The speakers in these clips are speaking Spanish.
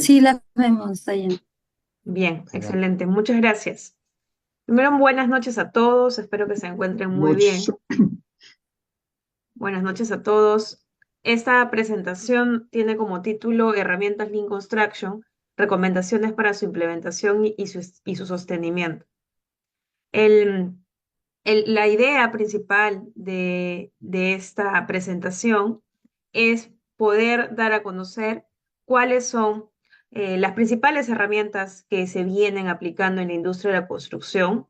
Sí, la vemos, está bien. Bien, Excelente. excelente. Muchas gracias. Primero, buenas noches a todos. Espero que se encuentren muy Noches. bien. Buenas noches a todos. Esta presentación tiene como título Herramientas Lean Construction, recomendaciones para su implementación y su sostenimiento. El, la idea principal de esta presentación es poder dar a conocer cuáles son las principales herramientas que se vienen aplicando en la industria de la construcción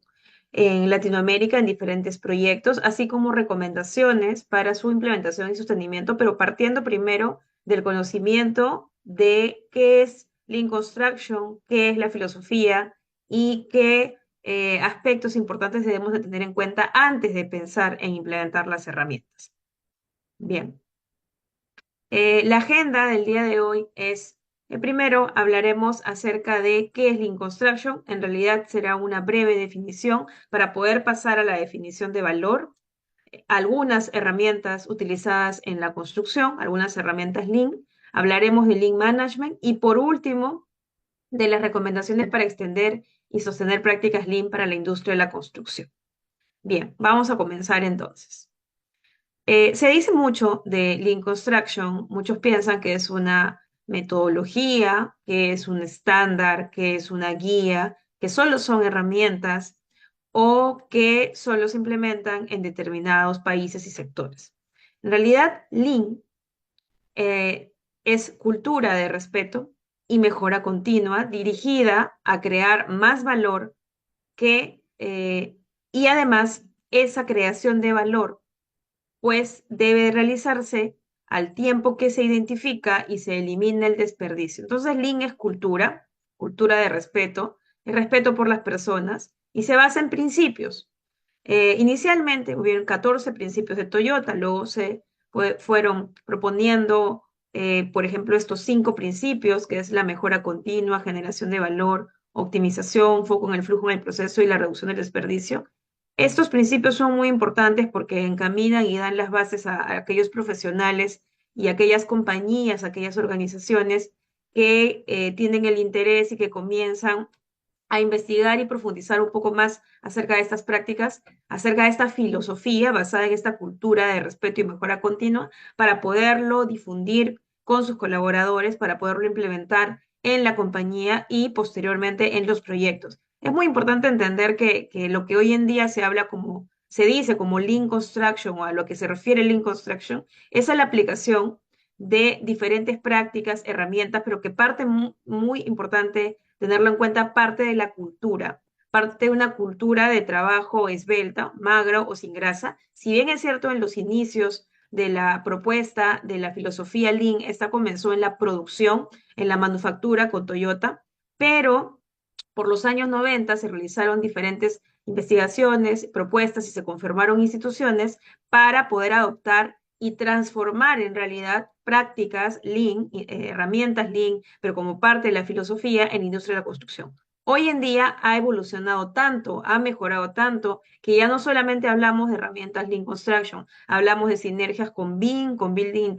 en Latinoamérica en diferentes proyectos, así como recomendaciones para su implementación y sostenimiento, pero partiendo primero del conocimiento de qué es Lean Construction, qué es la filosofía y qué aspectos importantes debemos de tener en cuenta antes de pensar en implementar las herramientas. Bien, la agenda del día de hoy es, primero hablaremos acerca de qué es Lean Construction. En realidad será una breve definición para poder pasar a la definición de valor, algunas herramientas utilizadas en la construcción, algunas herramientas Lean. Hablaremos de Lean Management y por último de las recomendaciones para extender y sostener prácticas Lean para la industria de la construcción. Bien, vamos a comenzar entonces. Se dice mucho de Lean Construction, muchos piensan que es una metodología, que es un estándar, que es una guía, que solo son herramientas o que solo se implementan en determinados países y sectores. En realidad, Lean eh, es cultura de respeto y mejora continua dirigida a crear más valor y además esa creación de valor pues debe realizarse al tiempo que se identifica y se elimina el desperdicio. Entonces, Lean es cultura, cultura de respeto, el respeto por las personas, y se basa en principios. Inicialmente hubieron 14 principios de Toyota, luego fueron proponiendo, por ejemplo, estos 5 principios, que es la mejora continua, generación de valor, optimización, foco en el flujo en el proceso y la reducción del desperdicio. Estos principios son muy importantes porque encaminan y dan las bases a aquellos profesionales y aquellas compañías, aquellas organizaciones que tienen el interés y que comienzan a investigar y profundizar un poco más acerca de estas prácticas, acerca de esta filosofía basada en esta cultura de respeto y mejora continua, para poderlo difundir con sus colaboradores, para poderlo implementar en la compañía y posteriormente en los proyectos. Es muy importante entender que lo que hoy en día se habla como, se dice como Lean Construction o a lo que se refiere Lean Construction, es a la aplicación de diferentes prácticas, herramientas, pero que parte muy importante tenerlo en cuenta, parte de la cultura, parte de una cultura de trabajo esbelta, magro o sin grasa. Si bien es cierto en los inicios de la propuesta de la filosofía Lean, esta comenzó en la producción, en la manufactura con Toyota, pero por los años 90 se realizaron diferentes investigaciones, propuestas y se confirmaron instituciones para poder adoptar y transformar en realidad prácticas Lean, herramientas Lean, pero como parte de la filosofía en la industria de la construcción. Hoy en día ha evolucionado tanto, ha mejorado tanto, que ya no solamente hablamos de herramientas Lean Construction, hablamos de sinergias con BIM, con Building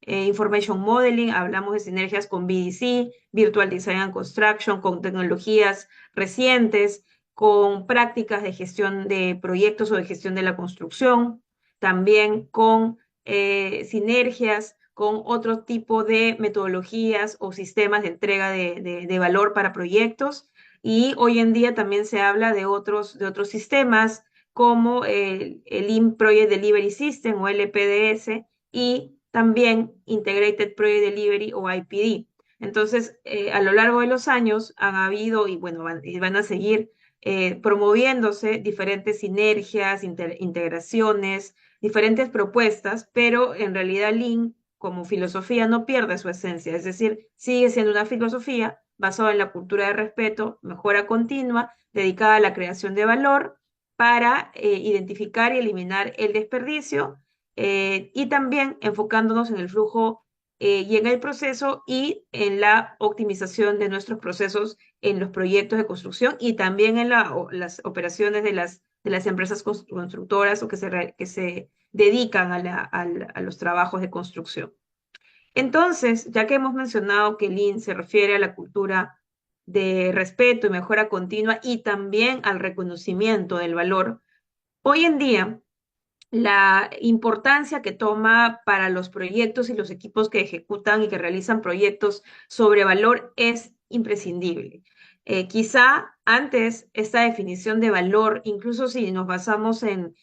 Information Modeling, hablamos de sinergias con BDC, Virtual Design and Construction, con tecnologías recientes, con prácticas de gestión de proyectos o de gestión de la construcción, también con sinergias con otro tipo de metodologías o sistemas de entrega de valor para proyectos. Y hoy en día también se habla de otros sistemas como el Lean Project Delivery System o LPDS y también Integrated Project Delivery o IPD. Entonces, a lo largo de los años han habido y bueno, van a seguir promoviéndose diferentes sinergias, integraciones, diferentes propuestas, pero en realidad Lean como filosofía no pierde su esencia, es decir, sigue siendo una filosofía basada en la cultura de respeto, mejora continua, dedicada a la creación de valor para identificar y eliminar el desperdicio y también enfocándonos en el flujo y en el proceso y en la optimización de nuestros procesos en los proyectos de construcción y también en las operaciones de las empresas constructoras o que se dedican a los trabajos de construcción. Entonces, ya que hemos mencionado que Lean se refiere a la cultura de respeto y mejora continua y también al reconocimiento del valor, hoy en día la importancia que toma para los proyectos y los equipos que ejecutan y que realizan proyectos sobre valor es imprescindible. Quizá antes esta definición de valor, incluso si nos basamos en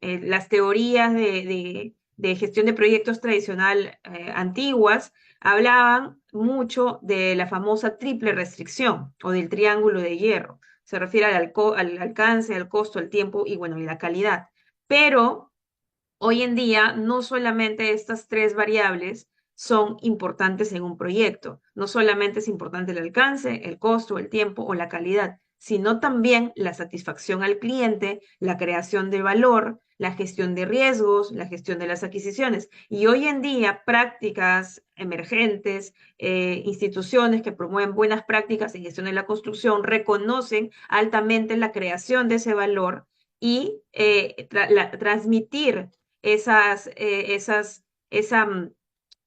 las teorías de gestión de proyectos tradicional antiguas, hablaban mucho de la famosa triple restricción o del triángulo de hierro. Se refiere al alcance, al costo, al tiempo y bueno, y la calidad. Pero hoy en día no solamente estas tres variables son importantes en un proyecto, no solamente es importante el alcance, el costo, el tiempo o la calidad, sino también la satisfacción al cliente, la creación de valor, la gestión de riesgos, la gestión de las adquisiciones. Y hoy en día prácticas emergentes, instituciones que promueven buenas prácticas en gestión de la construcción reconocen altamente la creación de ese valor y transmitir esas,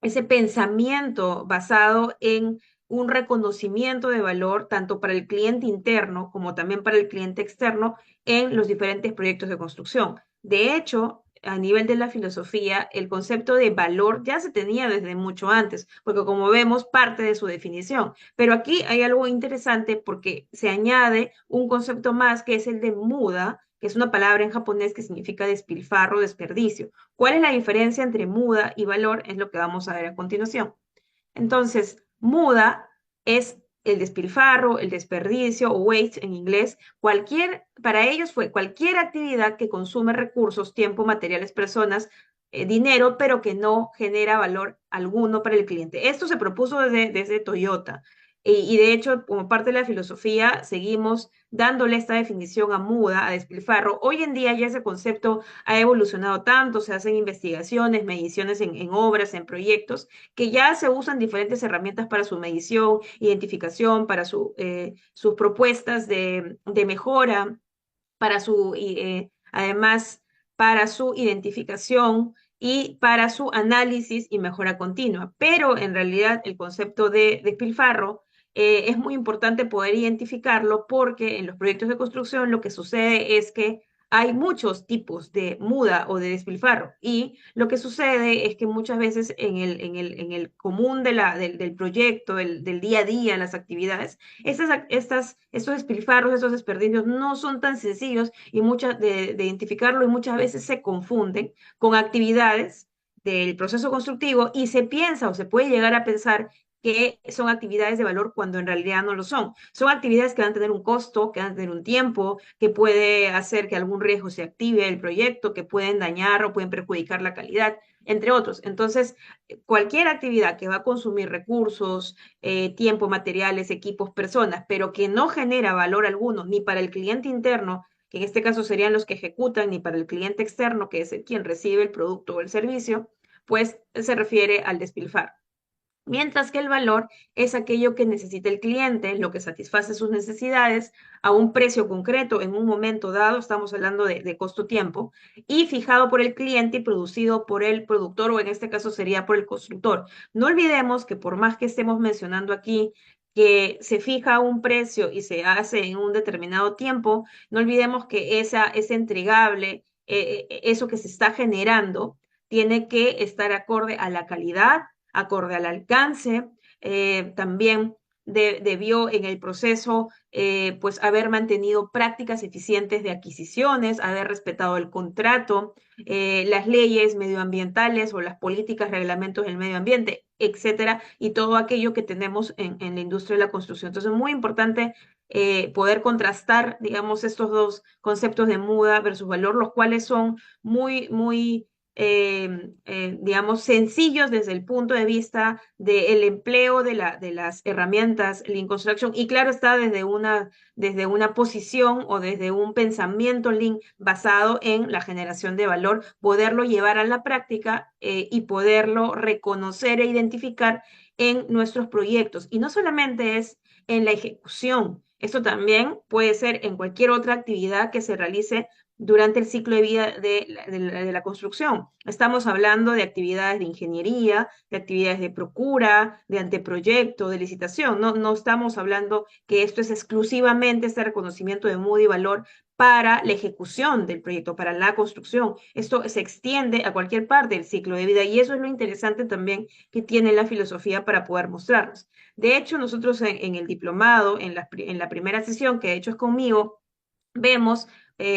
ese pensamiento basado en un reconocimiento de valor tanto para el cliente interno como también para el cliente externo en los diferentes proyectos de construcción. De hecho, a nivel de la filosofía, el concepto de valor ya se tenía desde mucho antes, porque como vemos, parte de su definición. Pero aquí hay algo interesante porque se añade un concepto más que es el de muda, que es una palabra en japonés que significa despilfarro, desperdicio. ¿Cuál es la diferencia entre muda y valor? Es lo que vamos a ver a continuación. Entonces, muda es el despilfarro, el desperdicio o waste en inglés. Para ellos fue cualquier actividad que consume recursos, tiempo, materiales, personas, dinero, pero que no genera valor alguno para el cliente. Esto se propuso desde Toyota. Y de hecho, como parte de la filosofía, seguimos dándole esta definición a muda, a despilfarro. Hoy en día ya ese concepto ha evolucionado tanto, se hacen investigaciones, mediciones en obras, en proyectos, que ya se usan diferentes herramientas para su medición, identificación, para sus propuestas de mejora, además, para su identificación y para su análisis y mejora continua. Pero en realidad el concepto de despilfarro es muy importante poder identificarlo porque en los proyectos de construcción lo que sucede es que hay muchos tipos de muda o de despilfarro y lo que sucede es que muchas veces en el común del proyecto, del día a día, las actividades, estos despilfarros, estos desperdicios no son tan sencillos y muchas de identificarlo y muchas veces se confunden con actividades del proceso constructivo y se piensa o se puede llegar a pensar que son actividades de valor cuando en realidad no lo son. Son actividades que van a tener un costo, que van a tener un tiempo, que puede hacer que algún riesgo se active el proyecto, que pueden dañar o pueden perjudicar la calidad, entre otros. Entonces, cualquier actividad que va a consumir recursos, tiempo, materiales, equipos, personas, pero que no genera valor alguno ni para el cliente interno, que en este caso serían los que ejecutan, ni para el cliente externo, que es el quien recibe el producto o el servicio, pues se refiere al despilfarro. Mientras que el valor es aquello que necesita el cliente, lo que satisface sus necesidades a un precio concreto en un momento dado, estamos hablando de costo-tiempo, y fijado por el cliente y producido por el productor o en este caso sería por el constructor. No olvidemos que por más que estemos mencionando aquí que se fija un precio y se hace en un determinado tiempo, no olvidemos que ese entregable, eso que se está generando, tiene que estar acorde a la calidad, acorde al alcance. También debió en el proceso pues haber mantenido prácticas eficientes de adquisiciones, haber respetado el contrato, las leyes medioambientales o las políticas, reglamentos del medio ambiente, etcétera, y todo aquello que tenemos en la industria de la construcción. Entonces, es muy importante poder contrastar, digamos, estos dos conceptos de muda versus valor, los cuales son muy digamos, sencillos desde el punto de vista del empleo de las herramientas Lean Construction. Y claro está desde una posición o desde un pensamiento Lean basado en la generación de valor, poderlo llevar a la práctica y poderlo reconocer e identificar en nuestros proyectos. Y no solamente es en la ejecución, esto también puede ser en cualquier otra actividad que se realice durante el ciclo de vida de la construcción. Estamos hablando de actividades de ingeniería, de actividades de procura, de anteproyecto, de licitación. No estamos hablando que esto es exclusivamente este reconocimiento de modo y valor para la ejecución del proyecto, para la construcción. Esto se extiende a cualquier parte del ciclo de vida y eso es lo interesante también que tiene la filosofía para poder mostrarnos. De hecho, nosotros en el diplomado, en la primera sesión, que de hecho es conmigo, vemos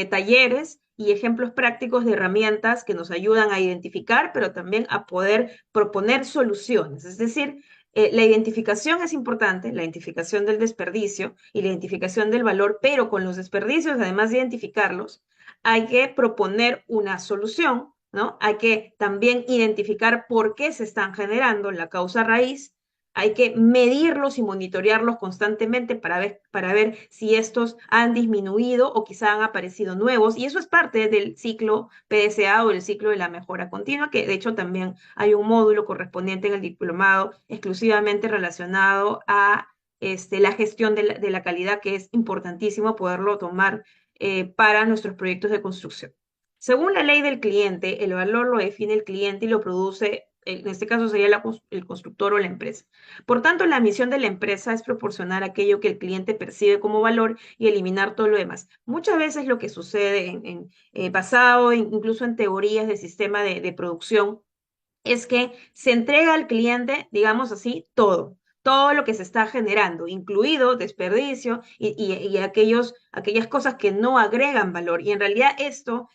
talleres y ejemplos prácticos de herramientas que nos ayudan a identificar, pero también a poder proponer soluciones. Es decir, la identificación es importante, la identificación del desperdicio y la identificación del valor, pero con los desperdicios, además de identificarlos, hay que proponer una solución, ¿no? Hay que también identificar por qué se están generando, la causa raíz. Hay que medirlos y monitorearlos constantemente para ver si estos han disminuido o quizá han aparecido nuevos. Y eso es parte del ciclo PDCA o el ciclo de la mejora continua, que de hecho también hay un módulo correspondiente en el diplomado exclusivamente relacionado a la gestión de la calidad, que es importantísimo poderlo tomar para nuestros proyectos de construcción. Según la ley del cliente, el valor lo define el cliente y lo produce, en este caso sería el constructor o la empresa. Por tanto, la misión de la empresa es proporcionar aquello que el cliente percibe como valor y eliminar todo lo demás. Muchas veces lo que sucede basado incluso en teorías de sistema de producción es que se entrega al cliente, digamos así, todo lo que se está generando, incluido desperdicio y aquellas cosas que no agregan valor. Y en realidad esto,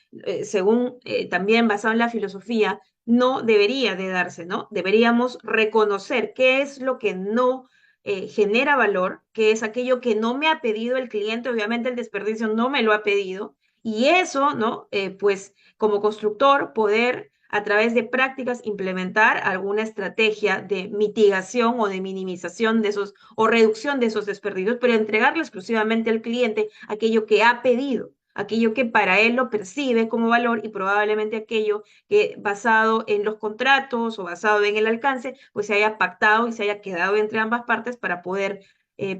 según también basado en la filosofía, no debería de darse, ¿no? Deberíamos reconocer qué es lo que no genera valor, qué es aquello que no me ha pedido el cliente, obviamente el desperdicio no me lo ha pedido, y eso, ¿no? Pues como constructor, poder a través de prácticas implementar alguna estrategia de mitigación o de minimización de esos o reducción de esos desperdicios, pero entregarle exclusivamente al cliente aquello que ha pedido, aquello que para él lo percibe como valor y probablemente aquello que basado en los contratos o basado en el alcance, pues se haya pactado y se haya quedado entre ambas partes para poder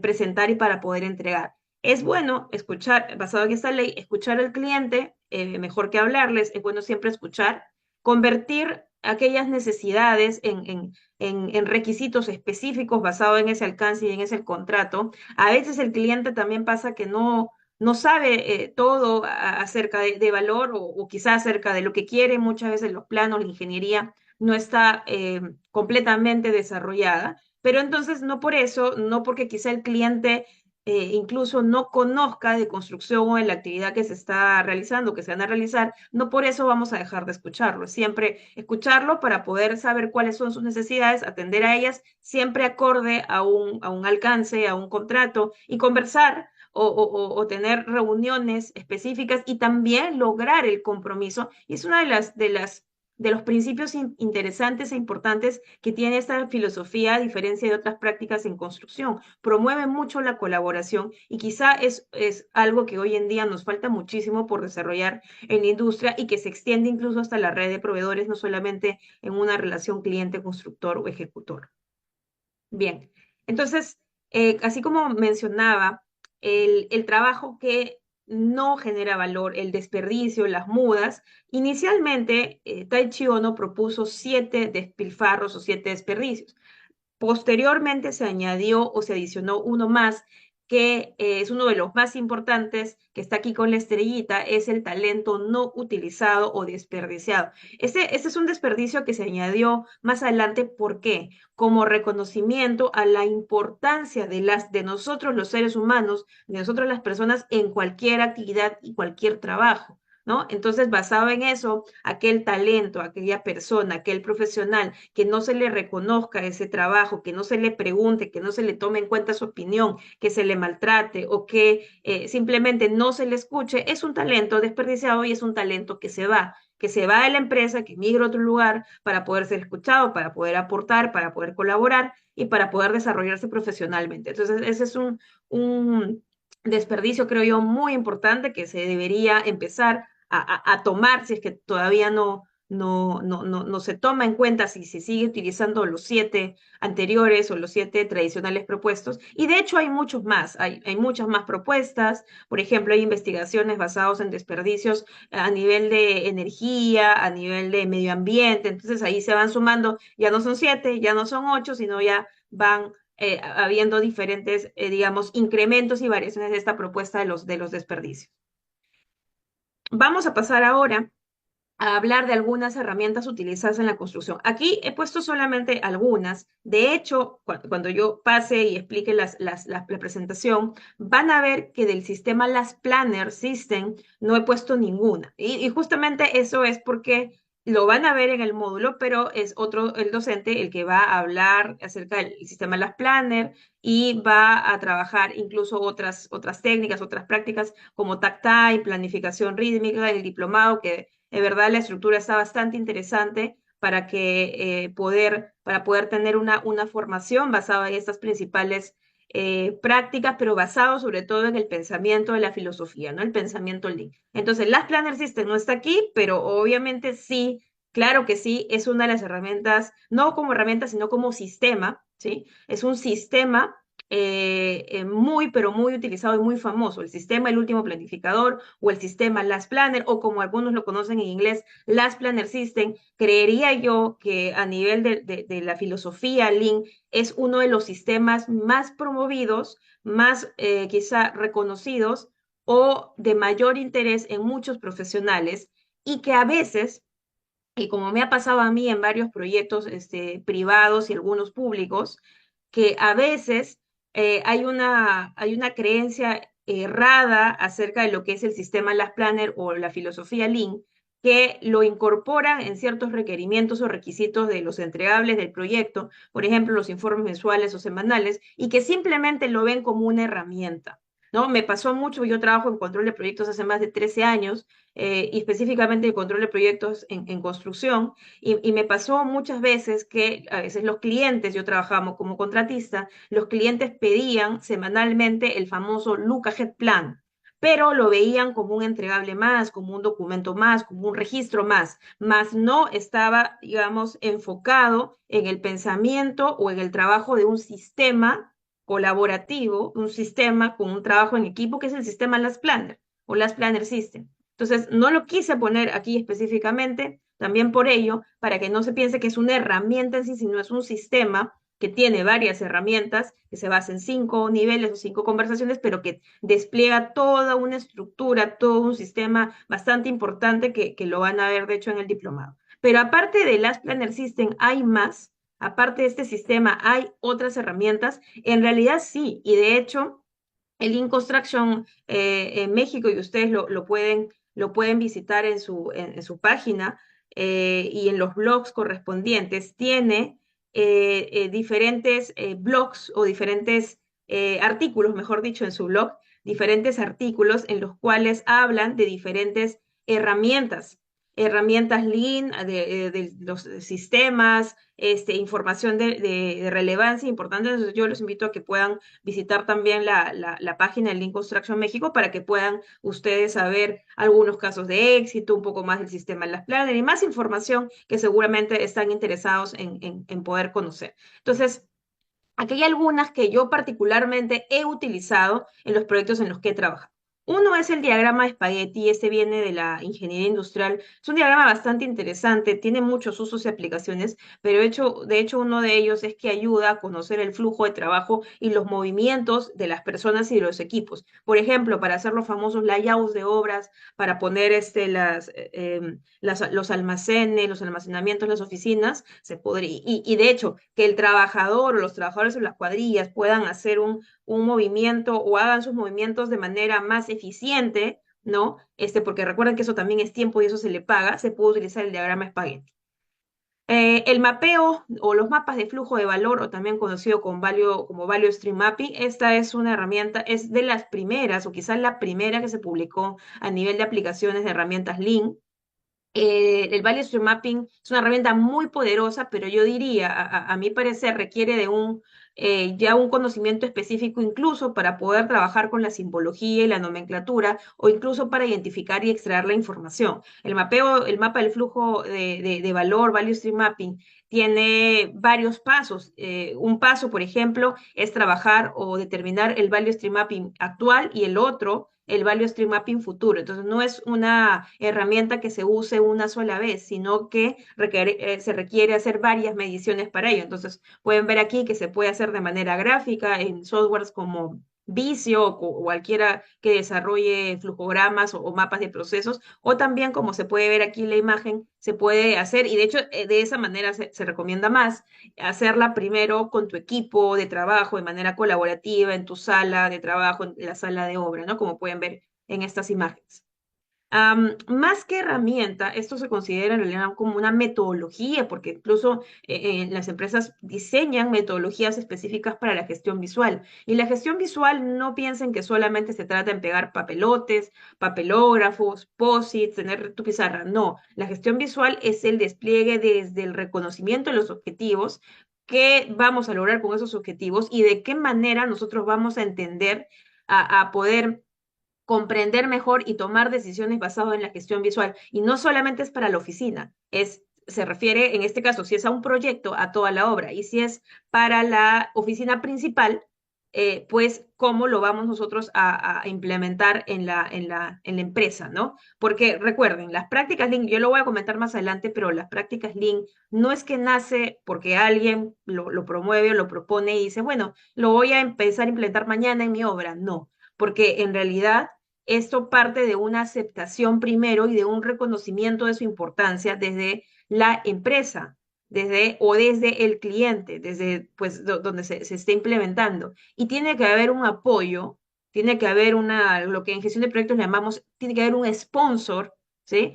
presentar y para poder entregar. Es bueno escuchar, basado en esta ley, escuchar al cliente, mejor que hablarles, es bueno siempre escuchar, convertir aquellas necesidades en requisitos específicos basados en ese alcance y en ese contrato. A veces el cliente también pasa que no sabe todo acerca de valor o quizá acerca de lo que quiere. Muchas veces los planos, la ingeniería no está completamente desarrollada, pero entonces no por eso, no porque quizá el cliente incluso no conozca de construcción o de la actividad que se está realizando, que se van a realizar, no por eso vamos a dejar de escucharlo. Siempre escucharlo para poder saber cuáles son sus necesidades, atender a ellas, siempre acorde a un alcance, a un contrato y conversar o tener reuniones específicas y también lograr el compromiso. Y es una de los principios interesantes e importantes que tiene esta filosofía, a diferencia de otras prácticas en construcción. Promueve mucho la colaboración y quizá es algo que hoy en día nos falta muchísimo por desarrollar en la industria y que se extiende incluso hasta la red de proveedores, no solamente en una relación cliente-constructor o ejecutor. Bien, entonces, así como mencionaba, el trabajo que no genera valor, el desperdicio, las mudas, inicialmente Taichi Ono propuso 7 despilfarros o 7 desperdicios. Posteriormente se añadió o se adicionó uno más que es uno de los más importantes, que está aquí con la estrellita, es el talento no utilizado o desperdiciado. Este es un desperdicio que se añadió más adelante, ¿por qué? Como reconocimiento a la importancia de nosotros los seres humanos, de nosotros las personas en cualquier actividad y cualquier trabajo. ¿No? Entonces, basado en eso, aquel talento, aquella persona, aquel profesional, que no se le reconozca ese trabajo, que no se le pregunte, que no se le tome en cuenta su opinión, que se le maltrate o que simplemente no se le escuche, es un talento desperdiciado y es un talento que se va de la empresa, que migra a otro lugar para poder ser escuchado, para poder aportar, para poder colaborar y para poder desarrollarse profesionalmente. Entonces, ese es un desperdicio, creo yo, muy importante que se debería empezar a tomar si es que todavía no se toma en cuenta si se sigue utilizando los 7 anteriores o los 7 tradicionales propuestos. Y de hecho hay muchos más, hay muchas más propuestas. Por ejemplo, hay investigaciones basadas en desperdicios a nivel de energía, a nivel de medio ambiente. Entonces ahí se van sumando, ya no son 7, ya no son 8, sino ya van habiendo diferentes, digamos, incrementos y variaciones de esta propuesta de los desperdicios. Vamos a pasar ahora a hablar de algunas herramientas utilizadas en la construcción. Aquí he puesto solamente algunas. De hecho, cuando yo pase y explique la presentación, van a ver que del sistema Las Planner System no he puesto ninguna. Y justamente eso es porque lo van a ver en el módulo, pero es otro, el docente, el que va a hablar acerca del sistema Las Planner y va a trabajar incluso otras técnicas, otras prácticas como tactile, planificación rítmica, el diplomado, que de verdad la estructura está bastante interesante para para poder tener una formación basada en estas principales prácticas, pero basado sobre todo en el pensamiento de la filosofía, ¿no? El pensamiento Lean. Entonces, Last Planner System no está aquí, pero obviamente sí, claro que sí, es una de las herramientas, no como herramienta, sino como sistema, ¿sí? Es un sistema muy, pero muy utilizado y muy famoso, el sistema El Último Planificador o el sistema Last Planner o como algunos lo conocen en inglés, Last Planner System. Creería yo que a nivel de la filosofía Lean es uno de los sistemas más promovidos, más quizá reconocidos o de mayor interés en muchos profesionales y que a veces, y como me ha pasado a mí en varios proyectos privados y algunos públicos, que a veces hay una creencia errada acerca de lo que es el sistema Last Planner o la filosofía Lean, que lo incorporan en ciertos requerimientos o requisitos de los entregables del proyecto, por ejemplo, los informes mensuales o semanales, y que simplemente lo ven como una herramienta. ¿No? Me pasó mucho, yo trabajo en control de proyectos hace más de 13 años, y específicamente el control de proyectos en construcción, y me pasó muchas veces que a veces los clientes, yo trabajamos como contratista, los clientes pedían semanalmente el famoso Look Ahead Plan, pero lo veían como un entregable más, como un documento más, como un registro más no estaba, digamos, enfocado en el pensamiento o en el trabajo de un sistema colaborativo, un sistema con un trabajo en equipo, que es el sistema Last Planner o Last Planner System. Entonces, no lo quise poner aquí específicamente, también por ello, para que no se piense que es una herramienta en sí, sino es un sistema que tiene varias herramientas, que se basa en 5 niveles o 5 conversaciones, pero que despliega toda una estructura, todo un sistema bastante importante que lo van a ver, de hecho, en el diplomado. Pero aparte de Last Planner System, hay más. Aparte de este sistema, hay otras herramientas. En realidad sí, y de hecho, el InConstruction en México, y ustedes lo pueden visitar en su página y en los blogs correspondientes, tiene diferentes blogs o diferentes artículos, mejor dicho, en su blog, diferentes artículos en los cuales hablan de diferentes herramientas, herramientas Lean, de los sistemas, información de relevancia importante. Entonces yo los invito a que puedan visitar también la página del Lean Construction México para que puedan ustedes saber algunos casos de éxito, un poco más del sistema de las Planner y más información que seguramente están interesados en poder conocer. Entonces, aquí hay algunas que yo particularmente he utilizado en los proyectos en los que he trabajado. Uno es el diagrama de espagueti, este viene de la ingeniería industrial. Es un diagrama bastante interesante, tiene muchos usos y aplicaciones, pero de hecho uno de ellos es que ayuda a conocer el flujo de trabajo y los movimientos de las personas y de los equipos. Por ejemplo, para hacer los famosos layouts de obras, para poner los almacenes, los almacenamientos, las oficinas, se podría, y de hecho, que el trabajador o los trabajadores de las cuadrillas puedan hacer un movimiento o hagan sus movimientos de manera más eficiente, ¿no? Porque recuerden que eso también es tiempo y eso se le paga, se puede utilizar el diagrama espagueti. El mapeo o los mapas de flujo de valor, o también conocido como Value Stream Mapping, esta es una herramienta, es de las primeras, o quizás la primera que se publicó a nivel de aplicaciones de herramientas Lean. El Value Stream Mapping es una herramienta muy poderosa, pero yo diría, a mi parecer, requiere ya un conocimiento específico incluso para poder trabajar con la simbología y la nomenclatura o incluso para identificar y extraer la información. El mapeo, el mapa del flujo de valor, Value Stream Mapping, tiene varios pasos. Un paso, por ejemplo, es trabajar o determinar el Value Stream Mapping actual y el otro el Value Stream Mapping futuro. Entonces, no es una herramienta que se use una sola vez, sino que se requiere hacer varias mediciones para ello. Entonces, pueden ver aquí que se puede hacer de manera gráfica en softwares como Visio o cualquiera que desarrolle flujogramas o mapas de procesos, o también como se puede ver aquí en la imagen, se puede hacer, y de hecho de esa manera se recomienda más, hacerla primero con tu equipo de trabajo de manera colaborativa en tu sala de trabajo, en la sala de obra, ¿no? Como pueden ver en estas imágenes. Más que herramienta, esto se considera en realidad como una metodología, porque incluso las empresas diseñan metodologías específicas para la gestión visual. Y la gestión visual no piensen que solamente se trata en pegar papelotes, papelógrafos, posits, tener tu pizarra. No, la gestión visual es el despliegue desde el reconocimiento de los objetivos, qué vamos a lograr con esos objetivos y de qué manera nosotros vamos a entender, a poder comprender mejor y tomar decisiones basadas en la gestión visual. Y no solamente es para la oficina, se refiere en este caso, si es a un proyecto, a toda la obra. Y si es para la oficina principal, pues cómo lo vamos nosotros a implementar en la empresa, ¿no? Porque recuerden, las prácticas Lean, yo lo voy a comentar más adelante, pero las prácticas Lean no es que nace porque alguien lo promueve o lo propone y dice, bueno, lo voy a empezar a implementar mañana en mi obra. No, porque en realidad esto parte de una aceptación primero y de un reconocimiento de su importancia desde la empresa, desde el cliente, desde pues donde se esté implementando. Y tiene que haber un apoyo, tiene que haber lo que en gestión de proyectos le llamamos, tiene que haber un sponsor, ¿sí?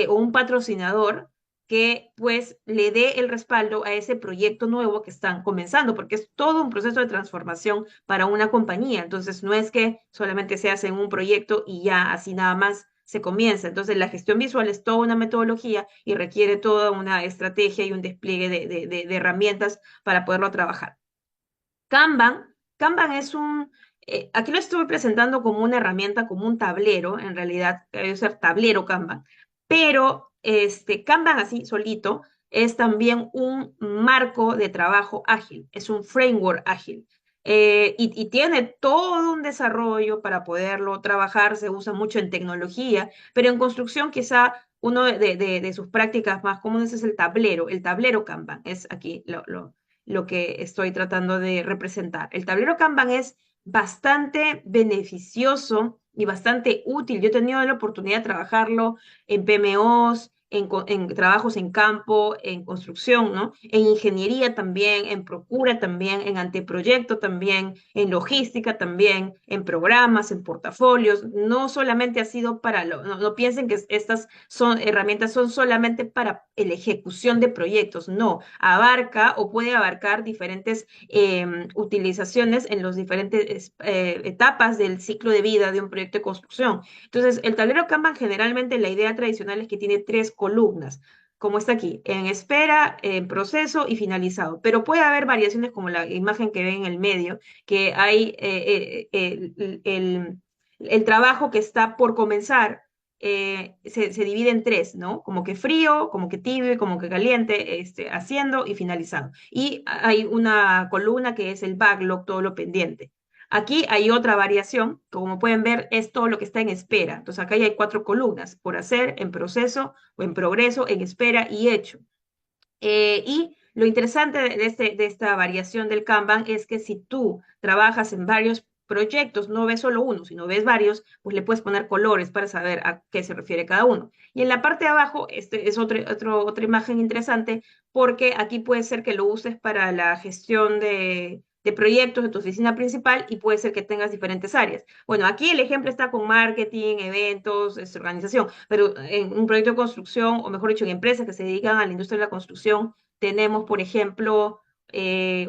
O un patrocinador que pues le dé el respaldo a ese proyecto nuevo que están comenzando, porque es todo un proceso de transformación para una compañía. Entonces, no es que solamente se hace en un proyecto y ya así nada más se comienza. Entonces, la gestión visual es toda una metodología y requiere toda una estrategia y un despliegue de herramientas para poderlo trabajar. Kanban es aquí lo estoy presentando como una herramienta, como un tablero, en realidad debe ser tablero Kanban, pero Kanban así solito es también un marco de trabajo ágil, es un framework ágil. Y tiene todo un desarrollo para poderlo trabajar, se usa mucho en tecnología, pero en construcción quizá uno de sus prácticas más comunes es el tablero Kanban, es aquí lo que estoy tratando de representar. El tablero Kanban es bastante beneficioso y bastante útil. Yo he tenido la oportunidad de trabajarlo en PMOs, en trabajos en campo, en construcción, ¿no? En ingeniería también, en procura también, en anteproyecto también, en logística también, en programas, en portafolios. No solamente ha sido no piensen que estas son herramientas son solamente para la ejecución de proyectos, no, abarca o puede abarcar diferentes utilizaciones en las diferentes etapas del ciclo de vida de un proyecto de construcción. Entonces, el tablero Kanban generalmente la idea tradicional es que tiene tres columnas, como está aquí, en espera, en proceso y finalizado. Pero puede haber variaciones como la imagen que ven en el medio, que hay el trabajo que está por comenzar se divide en tres, ¿no? Como que frío, como que tibio y como que caliente, haciendo y finalizando. Y hay una columna que es el backlog, todo lo pendiente. Aquí hay otra variación, como pueden ver, es todo lo que está en espera. Entonces acá ya hay cuatro columnas, por hacer, en proceso o en progreso, en espera y hecho. Y lo interesante de esta variación del Kanban es que si tú trabajas en varios proyectos, no ves solo uno, sino ves varios, pues le puedes poner colores para saber a qué se refiere cada uno. Y en la parte de abajo, este es otra imagen interesante, porque aquí puede ser que lo uses para la gestión de proyectos de tu oficina principal y puede ser que tengas diferentes áreas. Bueno, aquí el ejemplo está con marketing, eventos, organización, pero en un proyecto de construcción, o mejor dicho, en empresas que se dedican a la industria de la construcción, tenemos, por ejemplo,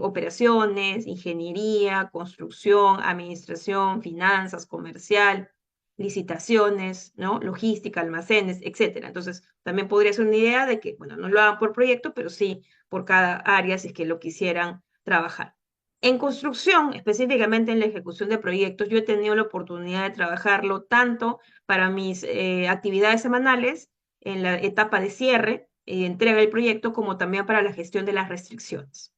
operaciones, ingeniería, construcción, administración, finanzas, comercial, licitaciones, ¿no? Logística, almacenes, etcétera. Entonces, también podría ser una idea de que, bueno, no lo hagan por proyecto, pero sí por cada área si es que lo quisieran trabajar. En construcción, específicamente en la ejecución de proyectos, yo he tenido la oportunidad de trabajarlo tanto para mis actividades semanales, en la etapa de cierre y entrega del proyecto, como también para la gestión de las restricciones.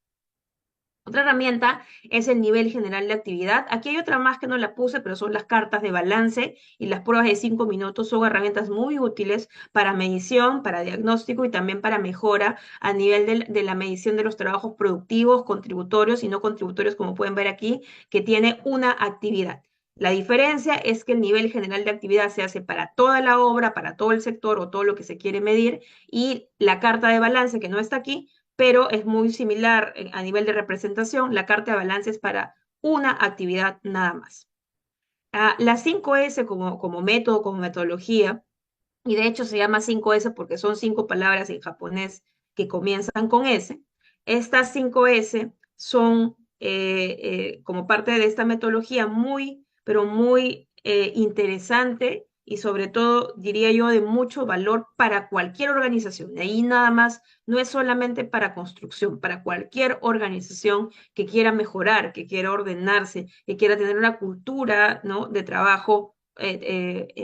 Otra herramienta es el nivel general de actividad. Aquí hay otra más que no la puse, pero son las cartas de balance y las pruebas de 5 minutos. Son herramientas muy útiles para medición, para diagnóstico y también para mejora a nivel de la medición de los trabajos productivos, contributorios y no contributorios, como pueden ver aquí, que tiene una actividad. La diferencia es que el nivel general de actividad se hace para toda la obra, para todo el sector o todo lo que se quiere medir, y la carta de balance, que no está aquí, pero es muy similar a nivel de representación. La carta de balance es para una actividad nada más. La 5S como método, como metodología, y de hecho se llama 5S porque son 5 palabras en japonés que comienzan con S. Estas 5S son como parte de esta metodología muy, pero muy interesante y sobre todo, diría yo, de mucho valor para cualquier organización. De ahí nada más, no es solamente para construcción, para cualquier organización que quiera mejorar, que quiera ordenarse, que quiera tener una cultura, ¿no?, de trabajo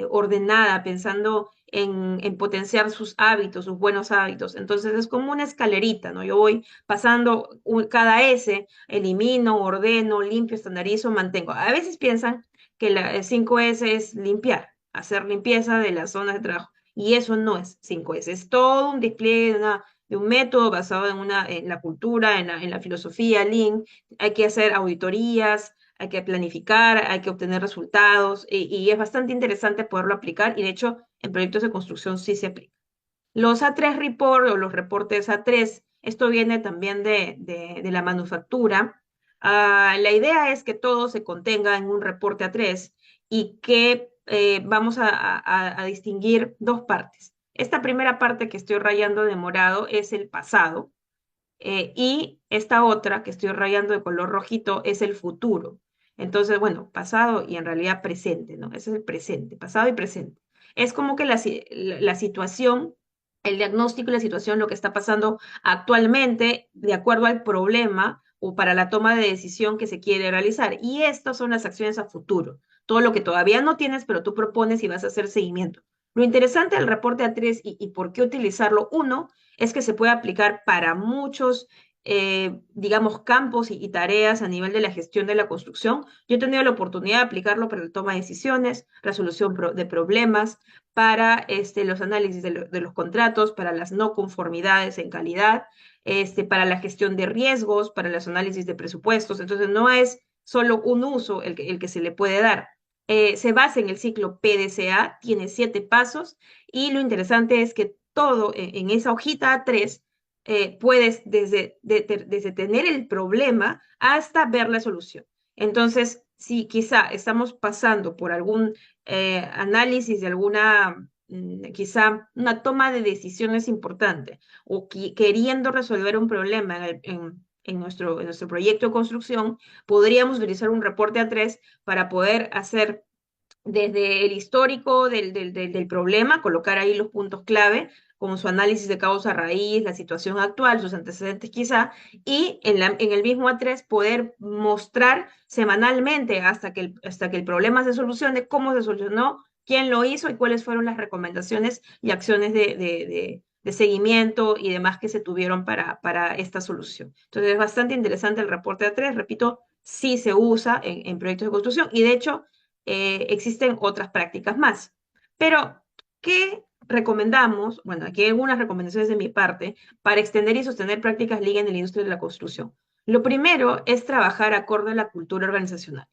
ordenada, pensando en potenciar sus hábitos, sus buenos hábitos. Entonces es como una escalerita, ¿no? Yo voy pasando cada S, elimino, ordeno, limpio, estandarizo, mantengo. A veces piensan que la 5S es limpiar, hacer limpieza de las zonas de trabajo. Y eso no es 5S, es todo un despliegue de un método basado en la cultura, en la filosofía Lean. Hay que hacer auditorías, hay que planificar, hay que obtener resultados y es bastante interesante poderlo aplicar y de hecho en proyectos de construcción sí se aplica. Los A3 Report o los reportes A3, esto viene también de la manufactura. La idea es que todo se contenga en un reporte A3 y que vamos a distinguir dos partes. Esta primera parte que estoy rayando de morado es el pasado, y esta otra que estoy rayando de color rojito es el futuro. Entonces, bueno, pasado y en realidad presente, ¿no? Ese es el presente, pasado y presente. Es como que la situación, el diagnóstico y la situación, lo que está pasando actualmente, de acuerdo al problema o para la toma de decisión que se quiere realizar. Y estas son las acciones a futuro. Todo lo que todavía no tienes, pero tú propones y vas a hacer seguimiento. Lo interesante del reporte A3 y por qué utilizarlo, uno, es que se puede aplicar para muchos, digamos, campos y tareas a nivel de la gestión de la construcción. Yo he tenido la oportunidad de aplicarlo para la toma de decisiones, resolución de problemas, para los análisis de los contratos, para las no conformidades en calidad, para la gestión de riesgos, para los análisis de presupuestos. Entonces, no es solo un uso el que se le puede dar. Se basa en el ciclo PDCA, tiene 7 pasos y lo interesante es que todo en esa hojita A3 puedes desde tener el problema hasta ver la solución. Entonces, si quizá estamos pasando por algún análisis de alguna, quizá una toma de decisiones importante o queriendo resolver un problema en nuestro proyecto de construcción, podríamos utilizar un reporte A3 para poder hacer desde el histórico del problema, colocar ahí los puntos clave, como su análisis de causa raíz, la situación actual, sus antecedentes quizá, y en el mismo A3 poder mostrar semanalmente hasta que el problema se solucione, cómo se solucionó, quién lo hizo y cuáles fueron las recomendaciones y acciones de seguimiento y demás que se tuvieron para esta solución. Entonces es bastante interesante el reporte A3, repito, sí se usa en proyectos de construcción y de hecho existen otras prácticas más. Pero, ¿qué recomendamos? Bueno, aquí hay algunas recomendaciones de mi parte para extender y sostener prácticas Lean en la industria de la construcción. Lo primero es trabajar acorde a la cultura organizacional.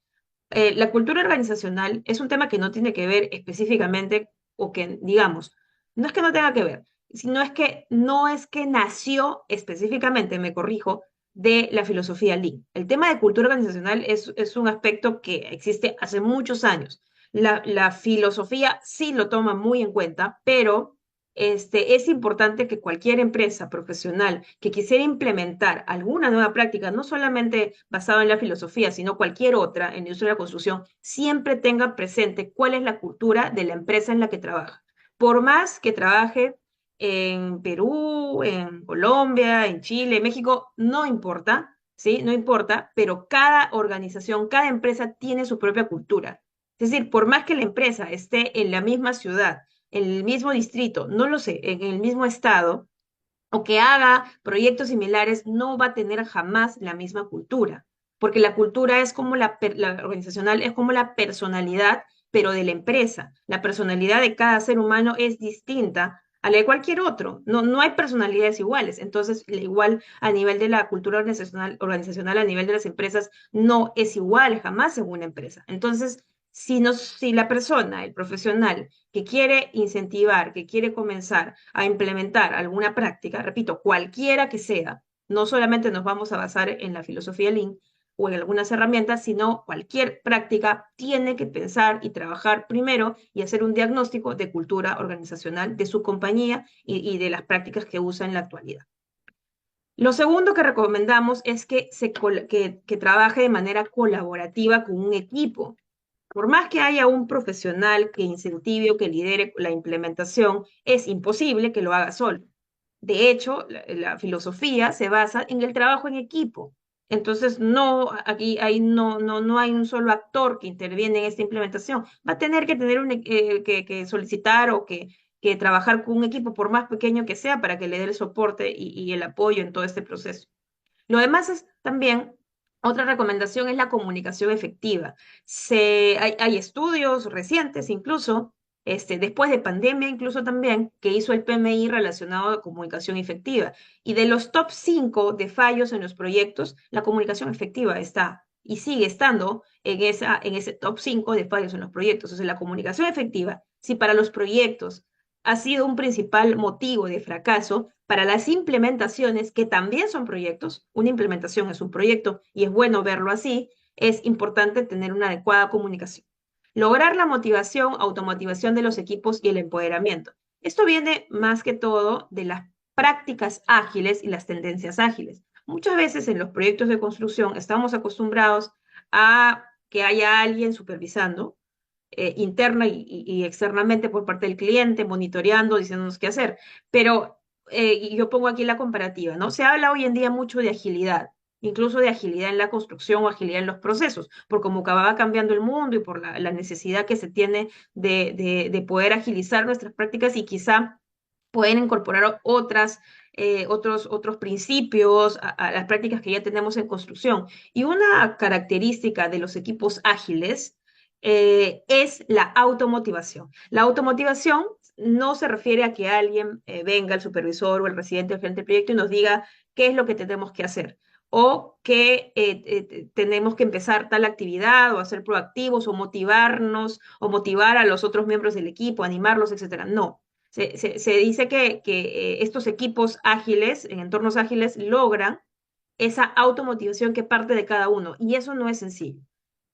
La cultura organizacional es un tema que no tiene que ver específicamente, o que, digamos, no es que no tenga que ver, sino es que no es que nació específicamente, me corrijo, de la filosofía Lean. El tema de cultura organizacional es un aspecto que existe hace muchos años. La filosofía sí lo toma muy en cuenta, pero es importante que cualquier empresa profesional que quisiera implementar alguna nueva práctica, no solamente basada en la filosofía, sino cualquier otra en la industria de la construcción, siempre tenga presente cuál es la cultura de la empresa en la que trabaja. Por más que trabaje en Perú, en Colombia, en Chile, en México, no importa. ¿sí? No importa, pero cada organización, cada empresa tiene su propia cultura. Es decir, por más que la empresa esté en la misma ciudad, en el mismo distrito, no lo sé, en el mismo estado, o que haga proyectos similares, no va a tener jamás la misma cultura, porque la cultura es como la organizacional, es como la personalidad, pero de la empresa. La personalidad de cada ser humano es distinta a la de cualquier otro. No, no hay personalidades iguales. Entonces, igual a nivel de la cultura organizacional, a nivel de las empresas, no es igual jamás en una empresa. Entonces, si la persona, el profesional, que quiere incentivar, que quiere comenzar a implementar alguna práctica, repito, cualquiera que sea, no solamente nos vamos a basar en la filosofía Lean o en algunas herramientas, sino cualquier práctica tiene que pensar y trabajar primero y hacer un diagnóstico de cultura organizacional de su compañía y de las prácticas que usa en la actualidad. Lo segundo que recomendamos es que trabaje de manera colaborativa con un equipo. Por más que haya un profesional que incentive o que lidere la implementación, es imposible que lo haga solo. De hecho, la filosofía se basa en el trabajo en equipo. Entonces, no, aquí no hay un solo actor que interviene en esta implementación. Va a tener que tener que solicitar o que trabajar con un equipo, por más pequeño que sea, para que le dé el soporte y el apoyo en todo este proceso. Lo demás es también, otra recomendación es la comunicación efectiva. Hay estudios recientes, incluso, después de pandemia, incluso también, que hizo el PMI relacionado a comunicación efectiva. Y de los top 5 de fallos en los proyectos, la comunicación efectiva está y sigue estando en ese top 5 de fallos en los proyectos. O sea, la comunicación efectiva, si para los proyectos ha sido un principal motivo de fracaso para las implementaciones, que también son proyectos. Una implementación es un proyecto y es bueno verlo así. Es importante tener una adecuada comunicación. Lograr la motivación, automotivación de los equipos y el empoderamiento. Esto viene más que todo de las prácticas ágiles y las tendencias ágiles. Muchas veces en los proyectos de construcción estamos acostumbrados a que haya alguien supervisando, interna y externamente por parte del cliente, monitoreando, diciéndonos qué hacer. Pero y yo pongo aquí la comparativa, ¿no? Se habla hoy en día mucho de agilidad, incluso de agilidad en la construcción o agilidad en los procesos, por cómo va cambiando el mundo y por la necesidad que se tiene de poder agilizar nuestras prácticas y quizá pueden incorporar otros principios a las prácticas que ya tenemos en construcción. Y una característica de los equipos ágiles es la automotivación. La automotivación no se refiere a que alguien venga, el supervisor o el residente del frente del proyecto, y nos diga qué es lo que tenemos que hacer o que tenemos que empezar tal actividad o hacer proactivos o motivarnos o motivar a los otros miembros del equipo, animarlos, etcétera. No. Se dice que estos equipos ágiles, en entornos ágiles, logran esa automotivación que parte de cada uno, y eso no es sencillo.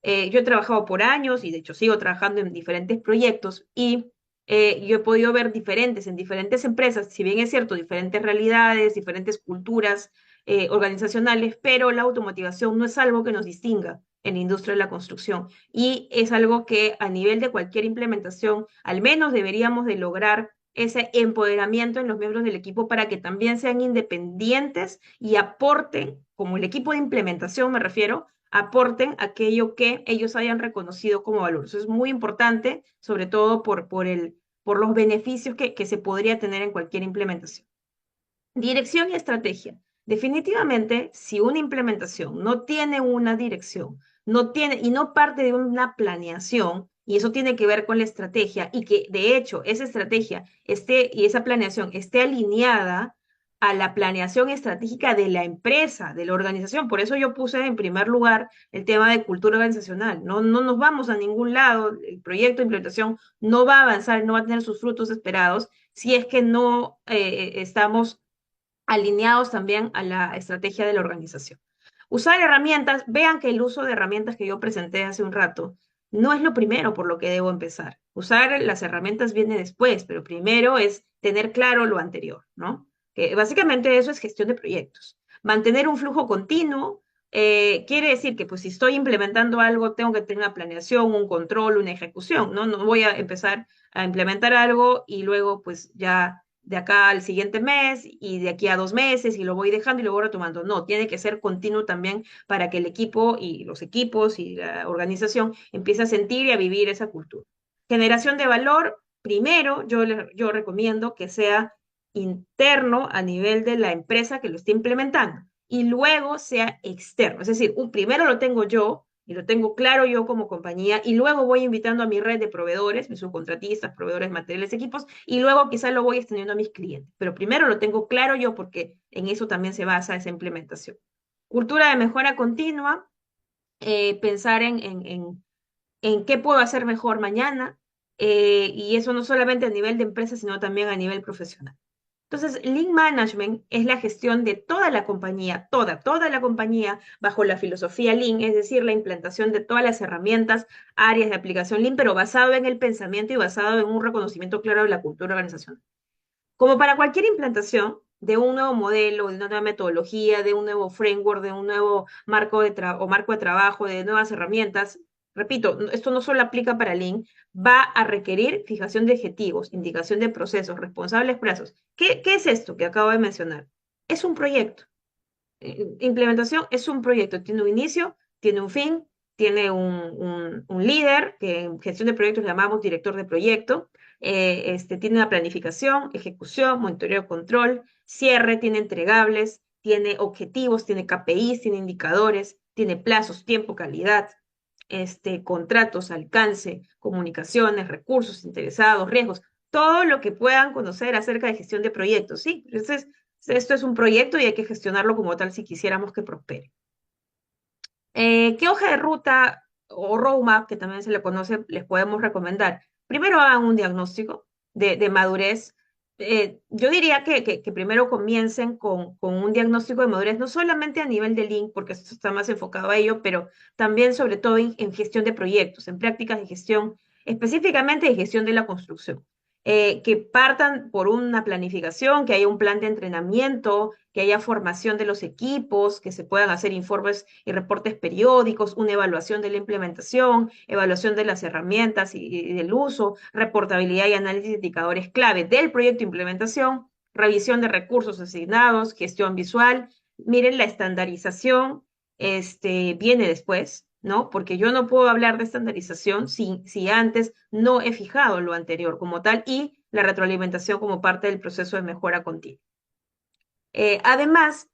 Yo he trabajado por años y de hecho sigo trabajando en diferentes proyectos y yo he podido ver diferentes en diferentes empresas, si bien es cierto, diferentes realidades, diferentes culturas organizacionales, pero la automotivación no es algo que nos distinga en la industria de la construcción y es algo que a nivel de cualquier implementación al menos deberíamos de lograr ese empoderamiento en los miembros del equipo para que también sean independientes y aporten, como el equipo de implementación me refiero, aporten aquello que ellos hayan reconocido como valor. Eso es muy importante, sobre todo por los beneficios que se podría tener en cualquier implementación. Dirección y estrategia. Definitivamente, si una implementación no tiene una dirección, no tiene y no parte de una planeación, y eso tiene que ver con la estrategia, y que de hecho esa estrategia y esa planeación esté alineada a la planeación estratégica de la empresa, de la organización. Por eso yo puse en primer lugar el tema de cultura organizacional. No nos vamos a ningún lado, el proyecto de implementación no va a avanzar, no va a tener sus frutos esperados si es que no estamos alineados también a la estrategia de la organización. Usar herramientas, vean que el uso de herramientas que yo presenté hace un rato no es lo primero por lo que debo empezar. Usar las herramientas viene después, pero primero es tener claro lo anterior, ¿no? Que básicamente eso es gestión de proyectos. Mantener un flujo continuo quiere decir que pues si estoy implementando algo tengo que tener una planeación, un control, una ejecución, ¿no? No voy a empezar a implementar algo y luego pues ya de acá al siguiente mes y de aquí a 2 meses y lo voy dejando y lo voy retomando. No, tiene que ser continuo también para que el equipo y los equipos y la organización empiece a sentir y a vivir esa cultura. Generación de valor, primero yo recomiendo que sea interno a nivel de la empresa que lo esté implementando y luego sea externo. Es decir, primero lo tengo yo y lo tengo claro yo como compañía y luego voy invitando a mi red de proveedores, mis subcontratistas, proveedores materiales, equipos y luego quizás lo voy extendiendo a mis clientes. Pero primero lo tengo claro yo porque en eso también se basa esa implementación. Cultura de mejora continua, pensar en qué puedo hacer mejor mañana y eso no solamente a nivel de empresa, sino también a nivel profesional. Entonces, Lean Management es la gestión de toda la compañía, toda la compañía bajo la filosofía Lean, es decir, la implantación de todas las herramientas, áreas de aplicación Lean, pero basado en el pensamiento y basado en un reconocimiento claro de la cultura organizacional. Como para cualquier implantación de un nuevo modelo, de una nueva metodología, de un nuevo framework, de un nuevo marco de trabajo, de nuevas herramientas, repito, esto no solo aplica para Lean, va a requerir fijación de objetivos, indicación de procesos, responsables plazos. ¿Qué es esto que acabo de mencionar? Es un proyecto. Implementación es un proyecto, tiene un inicio, tiene un fin, tiene un líder, que en gestión de proyectos le llamamos director de proyecto, tiene una planificación, ejecución, monitoreo, control, cierre, tiene entregables, tiene objetivos, tiene KPIs, tiene indicadores, tiene plazos, tiempo, calidad, contratos, alcance, comunicaciones, recursos, interesados, riesgos, todo lo que puedan conocer acerca de gestión de proyectos, ¿sí? Entonces, esto es un proyecto y hay que gestionarlo como tal si quisiéramos que prospere. ¿Qué hoja de ruta o roadmap, que también se le conoce, les podemos recomendar? Primero hagan un diagnóstico de madurez. Yo diría que primero comiencen con un diagnóstico de madurez, no solamente a nivel de Lean, porque esto está más enfocado a ello, pero también sobre todo en gestión de proyectos, en prácticas de gestión, específicamente de gestión de la construcción. Que partan por una planificación, que haya un plan de entrenamiento, que haya formación de los equipos, que se puedan hacer informes y reportes periódicos, una evaluación de la implementación, evaluación de las herramientas y del uso, reportabilidad y análisis de indicadores clave del proyecto de implementación, revisión de recursos asignados, gestión visual. Miren, la estandarización viene después, ¿no? Porque yo no puedo hablar de estandarización si antes no he fijado lo anterior como tal y la retroalimentación como parte del proceso de mejora continua. Además,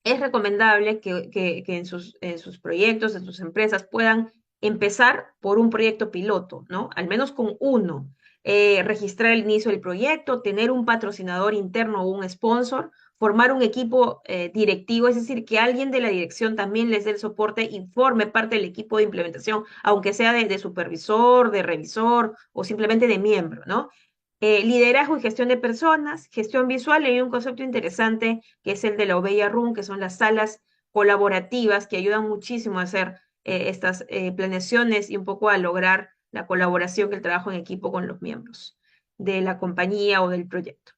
es recomendable que en sus proyectos, en sus empresas, puedan empezar por un proyecto piloto, ¿no? Al menos con uno. Registrar el inicio del proyecto, tener un patrocinador interno o un sponsor, formar un equipo directivo, es decir, que alguien de la dirección también les dé el soporte y forme parte del equipo de implementación, aunque sea de supervisor, de revisor o simplemente de miembro, ¿no? Liderazgo y gestión de personas, gestión visual, y hay un concepto interesante que es el de la Obeya Room, que son las salas colaborativas que ayudan muchísimo a hacer estas planeaciones y un poco a lograr la colaboración, el trabajo en equipo con los miembros de la compañía o del proyecto.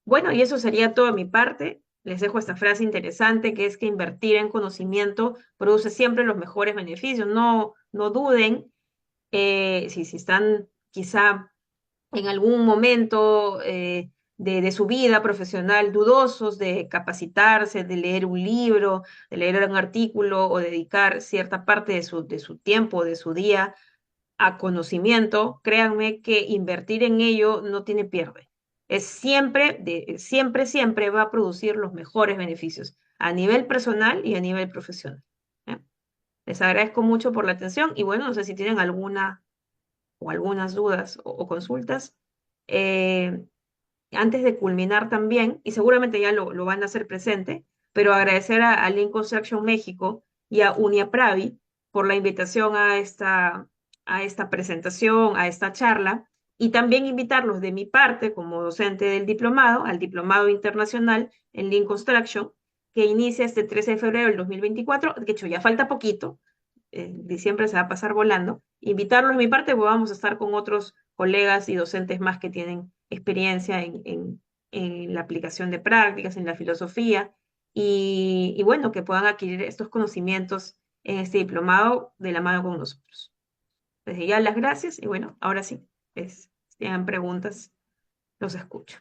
Bueno, y eso sería todo de mi parte. Les dejo esta frase interesante que es que invertir en conocimiento produce siempre los mejores beneficios. No duden si están quizá en algún momento de su vida profesional dudosos de capacitarse, de leer un libro, de leer un artículo o dedicar cierta parte de su tiempo, de su día a conocimiento, créanme que invertir en ello no tiene pierde. Es siempre va a producir los mejores beneficios a nivel personal y a nivel profesional. ¿Eh? Les agradezco mucho por la atención y bueno, no sé si tienen alguna o algunas dudas o consultas. Eh, Antes de culminar también, y seguramente ya lo van a hacer presente, pero agradecer a Lean Construction México y a Uniapravi por la invitación a esta presentación, a esta charla, y también invitarlos de mi parte como docente del diplomado, al Diplomado Internacional en Lean Construction, que inicia este 13 de febrero del 2024, de hecho ya falta poquito, diciembre se va a pasar volando, invitarlos de mi parte, pues vamos a estar con otros colegas y docentes más que tienen experiencia en la aplicación de prácticas, en la filosofía, y bueno, que puedan adquirir estos conocimientos en este diplomado de la mano con nosotros. Desde ya las gracias y bueno, ahora sí, si tienen preguntas, los escucho.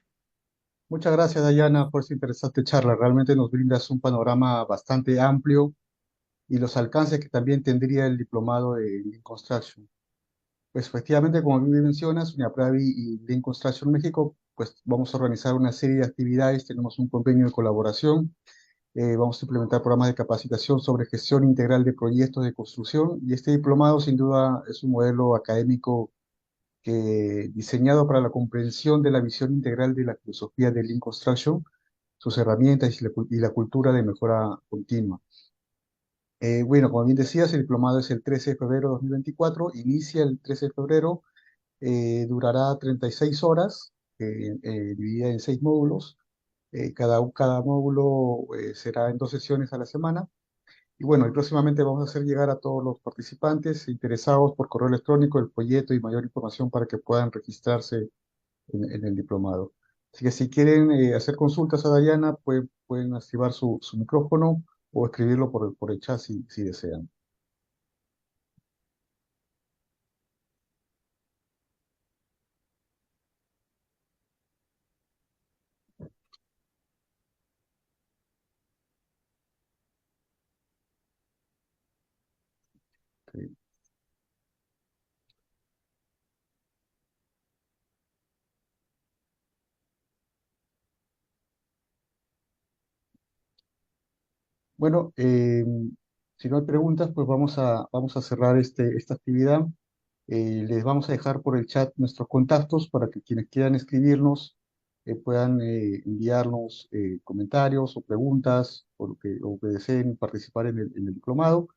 Muchas gracias, Dayana, por esta interesante charla. Realmente nos brindas un panorama bastante amplio y los alcances que también tendría el diplomado de Lean Construction. Pues efectivamente, como bien mencionas, UNIAPRAVI y Lean Construction México, pues vamos a organizar una serie de actividades, tenemos un convenio de colaboración, vamos a implementar programas de capacitación sobre gestión integral de proyectos de construcción y este diplomado sin duda es un modelo académico diseñado para la comprensión de la visión integral de la filosofía de Lean Construction, sus herramientas y la cultura de mejora continua. Bueno, como bien decías, el diplomado es el 13 de febrero de 2024, inicia el 13 de febrero, durará 36 horas, dividida en 6 módulos. Cada módulo será en 2 sesiones a la semana. Y bueno, y próximamente vamos a hacer llegar a todos los participantes interesados por correo electrónico el folleto y mayor información para que puedan registrarse en el diplomado. Así que si quieren hacer consultas a Dayana, pueden activar su micrófono o escribirlo por el chat si desean. Sí. Bueno, si no hay preguntas, pues vamos a cerrar esta actividad. Les vamos a dejar por el chat nuestros contactos para que quienes quieran escribirnos puedan enviarnos comentarios o preguntas o que deseen participar en el diplomado.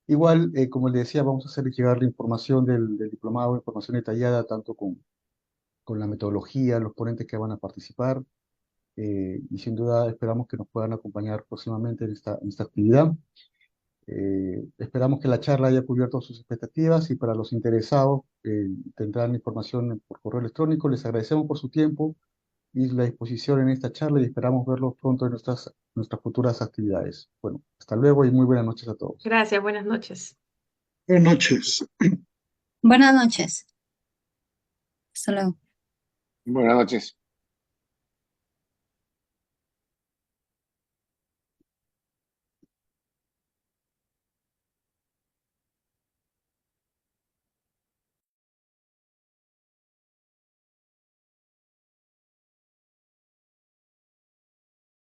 Igual, como les decía, vamos a hacer llegar la información del diplomado, información detallada, tanto con la metodología, los ponentes que van a participar, y sin duda esperamos que nos puedan acompañar próximamente en esta actividad. Esperamos que la charla haya cubierto sus expectativas y para los interesados tendrán información por correo electrónico. Les agradecemos por su tiempo y la disposición en esta charla y esperamos verlos pronto en nuestras futuras actividades. Bueno, hasta luego y muy buenas noches a todos. Gracias, buenas noches. Buenas noches. Buenas noches. Hasta luego. Buenas noches.